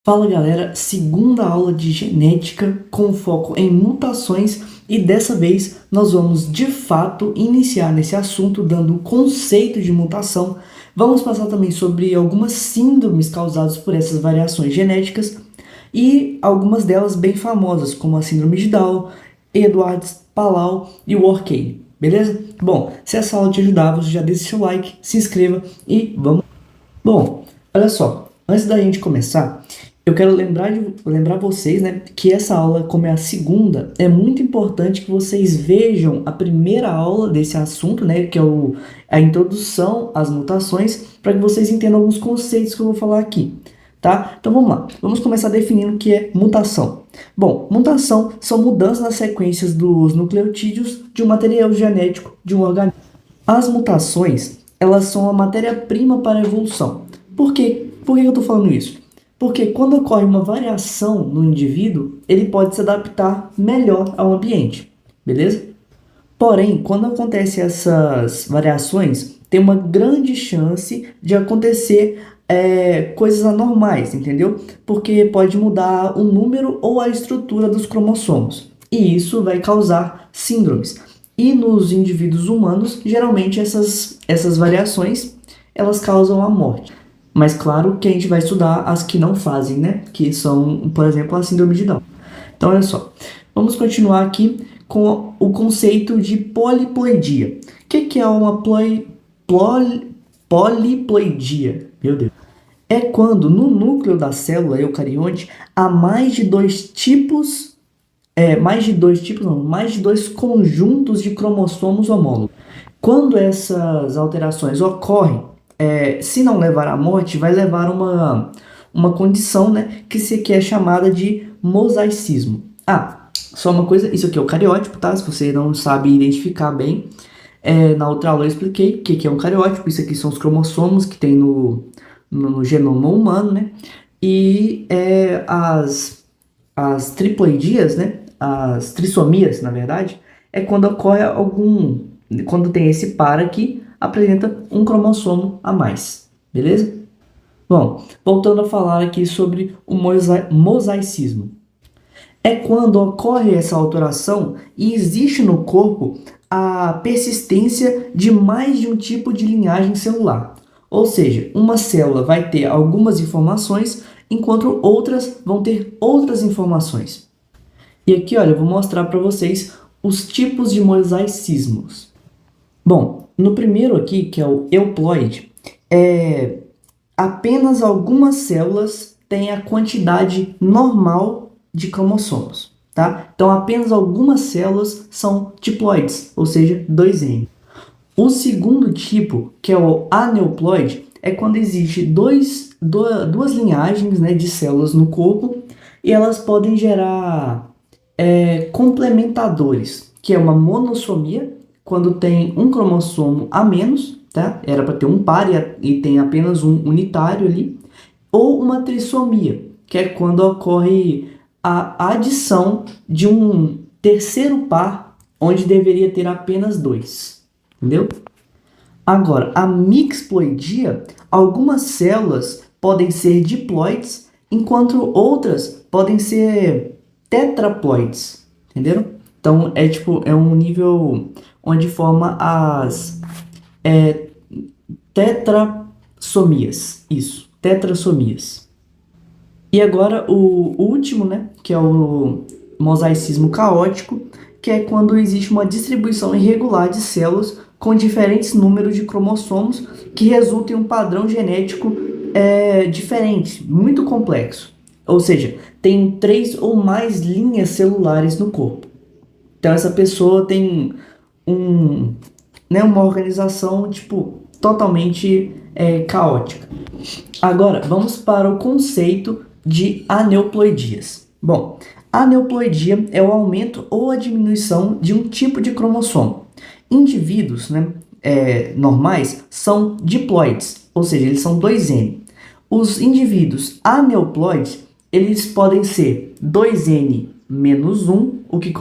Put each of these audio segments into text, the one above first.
Fala galera, segunda aula de genética com foco em mutações e dessa vez nós vamos de fato iniciar nesse assunto dando o conceito de mutação. Vamos passar também sobre algumas síndromes causadas por essas variações genéticas e algumas delas bem famosas, como a síndrome de Down, Edwards-Palao e o Orkay, beleza? Bom, se essa aula te ajudar, você já deixa seu like, se inscreva e vamos. Bom, olha só, antes da gente começar, eu quero lembrar vocês, né, que essa aula, como é a segunda, é muito importante que vocês vejam a primeira aula desse assunto, né, que é a introdução às mutações, para que vocês entendam alguns conceitos que eu vou falar aqui, tá? Então vamos lá, vamos começar definindo o que é mutação. Bom, mutação são mudanças nas sequências dos nucleotídeos de um material genético de um organismo. As mutações, elas são a matéria-prima para a evolução. Por quê? Por que eu estou falando isso? Porque quando ocorre uma variação no indivíduo, ele pode se adaptar melhor ao ambiente, beleza? Porém, quando acontecem essas variações, tem uma grande chance de acontecer coisas anormais, entendeu? Porque pode mudar o número ou a estrutura dos cromossomos. E isso vai causar síndromes. E nos indivíduos humanos, geralmente essas variações, elas causam a morte. Mas claro que a gente vai estudar as que não fazem, né? Que são, por exemplo, a síndrome de Down. Então, olha só. Vamos continuar aqui com o conceito de poliploidia. O que é uma poliploidia? Meu Deus. É quando no núcleo da célula eucarionte há mais de dois conjuntos de cromossomos homólogos. Quando essas alterações ocorrem, se não levar à morte, vai levar uma condição, né, que é chamada de mosaicismo. Só uma coisa, isso aqui é o cariótipo, tá? Se você não sabe identificar bem, na outra aula eu expliquei o que é um cariótipo. Isso aqui são os cromossomos que tem no genoma humano, né? E as triploidias, né? As trissomias, na verdade, é quando ocorre quando tem esse par aqui, apresenta um cromossomo a mais, beleza? Bom, voltando a falar aqui sobre o mosaicismo. É quando ocorre essa alteração e existe no corpo a persistência de mais de um tipo de linhagem celular. Ou seja, uma célula vai ter algumas informações, enquanto outras vão ter outras informações. E aqui, olha, eu vou mostrar para vocês os tipos de mosaicismos. Bom, no primeiro aqui, que é o euploide, apenas algumas células têm a quantidade normal de cromossomos, tá? Então, apenas algumas células são diploides, ou seja, 2N. O segundo tipo, que é o aneuploide, é quando existe duas linhagens, né, de células no corpo e elas podem gerar complementadores, que é uma monossomia, quando tem um cromossomo a menos, tá? Era para ter um par e tem apenas um unitário ali, ou uma trissomia, que é quando ocorre a adição de um terceiro par, onde deveria ter apenas dois, entendeu? Agora, a mixploidia, algumas células podem ser diploides, enquanto outras podem ser tetraploides, entenderam? Então, é um nível onde forma as tetrassomias. Isso, tetrassomias. E agora o último, né, que é o mosaicismo caótico, que é quando existe uma distribuição irregular de células com diferentes números de cromossomos que resulta em um padrão genético diferente, muito complexo. Ou seja, tem 3 ou mais linhas celulares no corpo. Então essa pessoa tem uma organização totalmente caótica. Agora, vamos para o conceito de aneuploidias. Bom, a aneuploidia é o aumento ou a diminuição de um tipo de cromossomo. Indivíduos, né, normais são diploides, ou seja, eles são 2N. Os indivíduos aneuploides, eles podem ser 2N menos 1, o que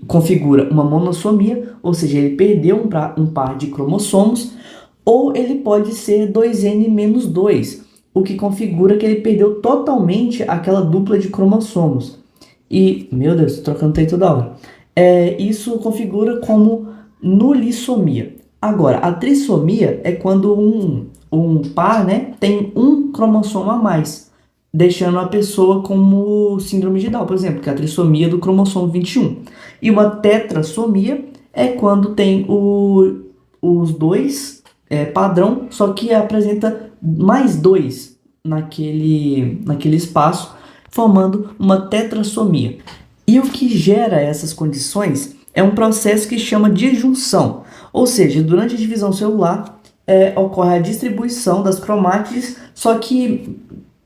configura uma monossomia, ou seja, ele perdeu um par de cromossomos, ou ele pode ser 2N menos 2, o que configura que ele perdeu totalmente aquela dupla de cromossomos. E, meu Deus, tô trocando tempo toda hora. Isso configura como nulissomia. Agora, a trissomia é quando um par, né, tem um cromossomo a mais, deixando a pessoa como síndrome de Down, por exemplo, que é a trissomia do cromossomo 21. E uma tetrassomia é quando tem os dois padrão, só que apresenta mais dois naquele espaço, formando uma tetrassomia. E o que gera essas condições é um processo que chama de junção, ou seja, durante a divisão celular ocorre a distribuição das cromátides, só que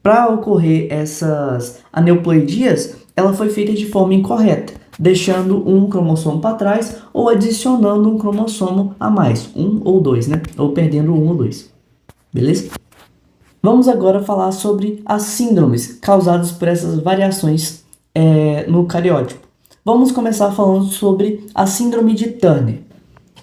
para ocorrer essas aneuploidias, ela foi feita de forma incorreta, deixando um cromossomo para trás ou adicionando um cromossomo a mais, um ou dois, né? Ou perdendo um ou dois. Beleza? Vamos agora falar sobre as síndromes causadas por essas variações no cariótipo. Vamos começar falando sobre a síndrome de Turner.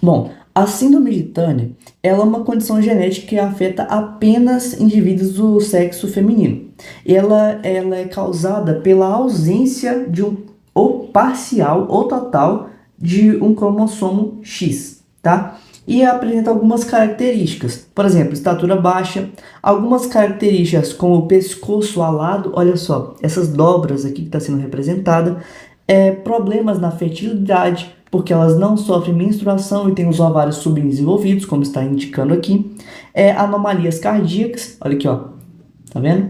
Bom, a síndrome de Turner ela é uma condição genética que afeta apenas indivíduos do sexo feminino. Ela é causada pela ausência de ou parcial ou total de um cromossomo X, tá? E apresenta algumas características, por exemplo, estatura baixa, algumas características como o pescoço alado, olha só, essas dobras aqui que está sendo representada, problemas na fertilidade, porque elas não sofrem menstruação e têm os ovários subdesenvolvidos, como está indicando aqui, anomalias cardíacas, olha aqui, ó, tá vendo?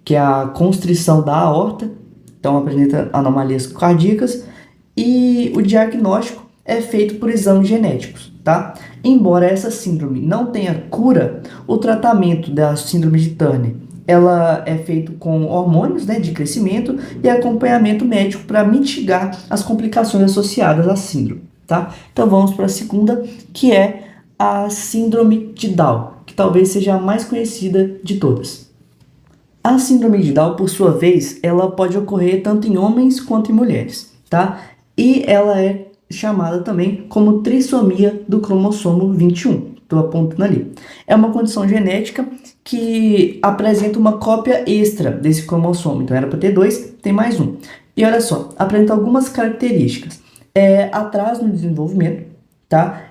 Que é a constrição da aorta, então apresenta anomalias cardíacas, e o diagnóstico é feito por exames genéticos, tá? Embora essa síndrome não tenha cura, o tratamento da síndrome de Turner ela é feito com hormônios, né, de crescimento e acompanhamento médico para mitigar as complicações associadas à síndrome, tá? Então vamos para a segunda, que é a síndrome de Down, que talvez seja a mais conhecida de todas. A síndrome de Down, por sua vez, ela pode ocorrer tanto em homens quanto em mulheres, tá? E ela é chamada também como trissomia do cromossomo 21. Estou apontando ali. É uma condição genética que apresenta uma cópia extra desse cromossomo. Então era para ter dois, tem mais um. E olha só, apresenta algumas características. Atraso no desenvolvimento, tá?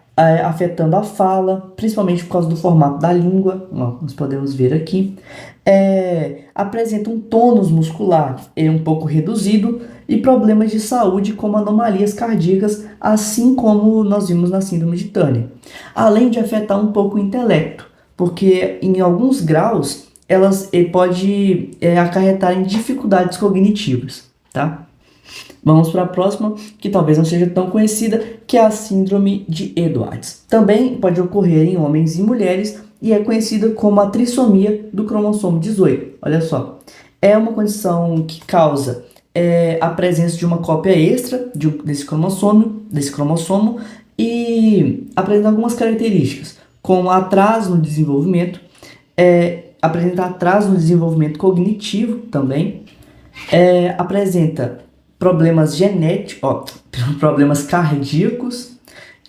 Afetando a fala, principalmente por causa do formato da língua, ó, nós podemos ver aqui. Apresenta um tônus muscular um pouco reduzido e problemas de saúde como anomalias cardíacas, assim como nós vimos na síndrome de Turner. Além de afetar um pouco o intelecto, porque em alguns graus elas pode acarretar em dificuldades cognitivas, tá? Vamos para a próxima, que talvez não seja tão conhecida, que é a síndrome de Edwards. Também pode ocorrer em homens e mulheres e é conhecida como a trissomia do cromossomo 18. Olha só, é uma condição que causa a presença de uma cópia extra desse cromossomo e apresenta algumas características, como atraso no desenvolvimento, apresenta atraso no desenvolvimento cognitivo também, apresenta problemas genéticos, problemas cardíacos,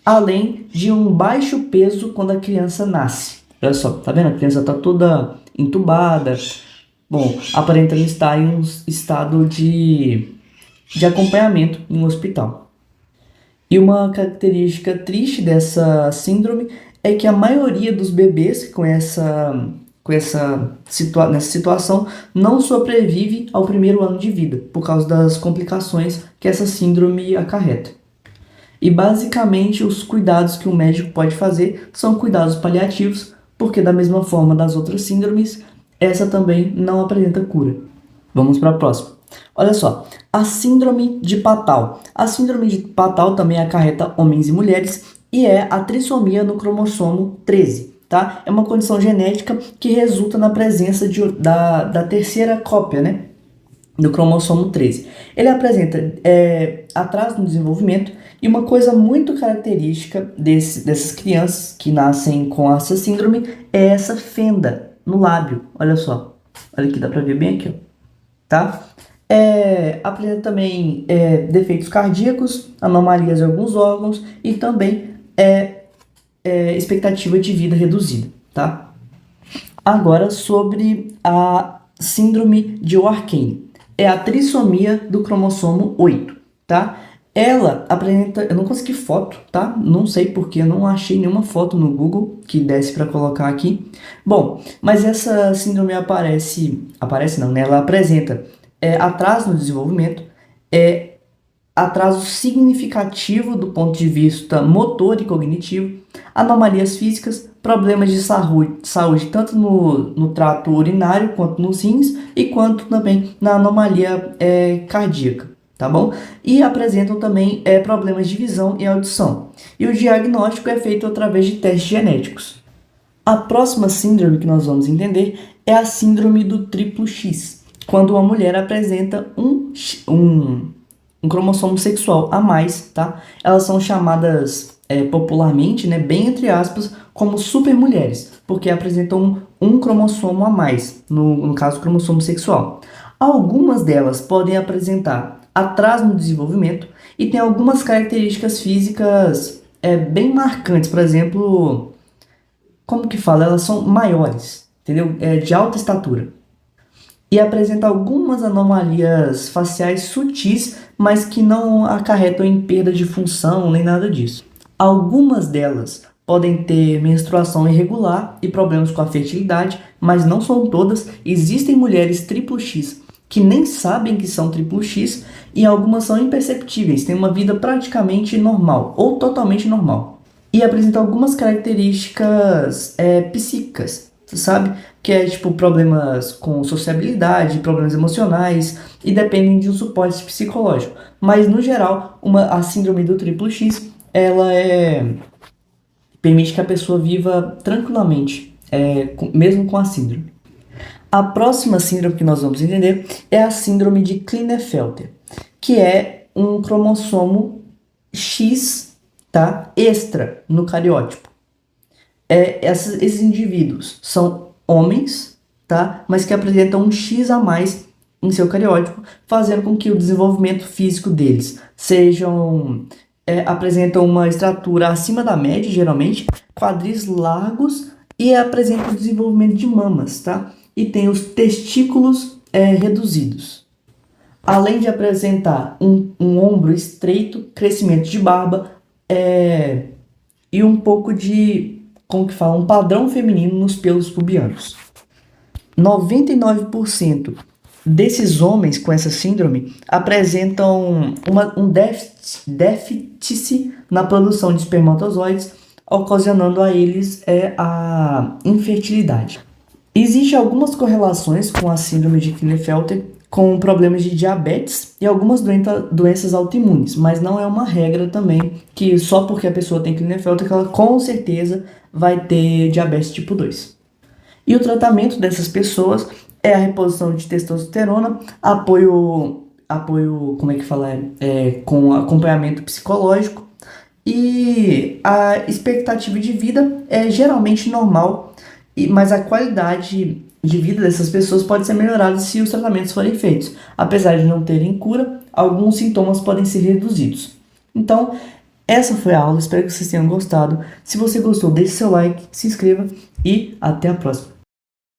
além de um baixo peso quando a criança nasce. Olha só, tá vendo? A criança tá toda entubada. Bom, aparentando estar em um estado de acompanhamento em um hospital. E uma característica triste dessa síndrome é que a maioria dos bebês nessa situação não sobrevive ao primeiro ano de vida, por causa das complicações que essa síndrome acarreta. E basicamente os cuidados que o médico pode fazer são cuidados paliativos, porque da mesma forma das outras síndromes, essa também não apresenta cura. Vamos para a próxima. Olha só, a síndrome de Patau. A síndrome de Patau também acarreta homens e mulheres e é a trissomia no cromossomo 13. Tá? É uma condição genética que resulta na presença da terceira cópia, né, do cromossomo 13. Ele apresenta atraso no desenvolvimento e uma coisa muito característica dessas crianças que nascem com essa síndrome é essa fenda no lábio. Olha só, olha aqui, dá pra ver bem aqui, ó. Tá? Apresenta também defeitos cardíacos, anomalias em alguns órgãos e também expectativa de vida reduzida, tá? Agora sobre a síndrome de Warkane. É a trissomia do cromossomo 8, tá? Ela apresenta, eu não consegui foto, tá? Não sei porque eu não achei nenhuma foto no Google que desse para colocar aqui. Bom, mas essa síndrome aparece não, né? Ela apresenta atraso no desenvolvimento, atraso significativo do ponto de vista motor e cognitivo, anomalias físicas, problemas de saúde tanto no trato urinário quanto nos rins e quanto também na anomalia cardíaca, tá bom? E apresentam também problemas de visão e audição. E o diagnóstico é feito através de testes genéticos. A próxima síndrome que nós vamos entender é a síndrome do triplo X, quando uma mulher apresenta um cromossomo sexual a mais, tá? Elas são chamadas popularmente, né, bem entre aspas, como supermulheres, porque apresentam um cromossomo a mais, no caso, cromossomo sexual. Algumas delas podem apresentar atraso no desenvolvimento e tem algumas características físicas bem marcantes, por exemplo, como que fala? Elas são maiores, entendeu? De alta estatura e apresenta algumas anomalias faciais sutis, mas que não acarretam em perda de função nem nada disso. Algumas delas podem ter menstruação irregular e problemas com a fertilidade, mas não são todas. Existem mulheres triplo X que nem sabem que são triplo X e algumas são imperceptíveis, têm uma vida praticamente normal ou totalmente normal. E apresentam algumas características psíquicas, sabe? Que é tipo problemas com sociabilidade, problemas emocionais e dependem de um suporte psicológico. Mas no geral, a síndrome do triplo X, ela permite que a pessoa viva tranquilamente, mesmo com a síndrome. A próxima síndrome que nós vamos entender é a síndrome de Klinefelter, que é um cromossomo X, tá, extra no cariótipo. Esses indivíduos são homens, tá? Mas que apresentam um X a mais em seu cariótipo, fazendo com que o desenvolvimento físico deles apresentam uma estrutura acima da média, geralmente, quadris largos e apresentam o desenvolvimento de mamas, tá? E tem os testículos reduzidos. Além de apresentar um ombro estreito, crescimento de barba e um pouco de, como que fala, um padrão feminino nos pelos pubianos. 99% desses homens com essa síndrome apresentam um déficit na produção de espermatozoides, ocasionando a eles a infertilidade. Existem algumas correlações com a síndrome de Klinefelter com problemas de diabetes e algumas doenças autoimunes, mas não é uma regra também que só porque a pessoa tem Klinefelter que ela com certeza vai ter diabetes tipo 2. E o tratamento dessas pessoas é a reposição de testosterona, apoio como é que fala? Com acompanhamento psicológico e a expectativa de vida é geralmente normal, mas a qualidade de vida dessas pessoas pode ser melhorada se os tratamentos forem feitos. Apesar de não terem cura, alguns sintomas podem ser reduzidos. Então, essa foi a aula, espero que vocês tenham gostado. Se você gostou, deixe seu like, se inscreva e até a próxima.